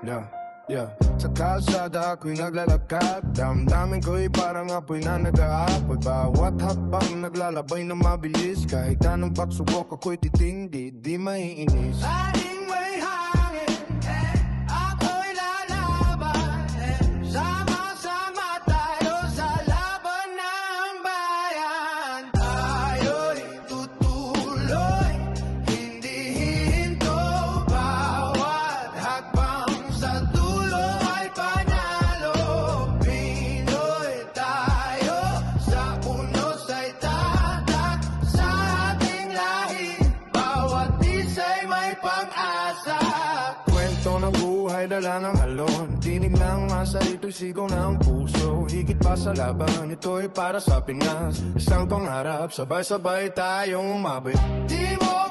Yeah, yeah. Sa kalsada ako'y naglalakad, damdamin ko'y parang apoy na nag-aapoy. Bawat hakbang naglalabay na mabilis, kahit anong pagsubok ako'y titindi, di maiinis. Aling may hangin, ako'y lalaban, sama-sama tayo sa laban ng bayan. Tayo'y tutuloy, hindi hihinto, bawat hakbang sa dulo ay panalo. Pinoy tayo, sa unos ay tatak sa ating lahi, bawat isa'y may pag-asa. Kwento ng buhay, dala ng alon, tinig ng masa, ito'y sigaw ng puso. Higit pa sa laban, ito'y para sa Pinas. Isang pangarap, sabay-sabay tayong umabot. Di mo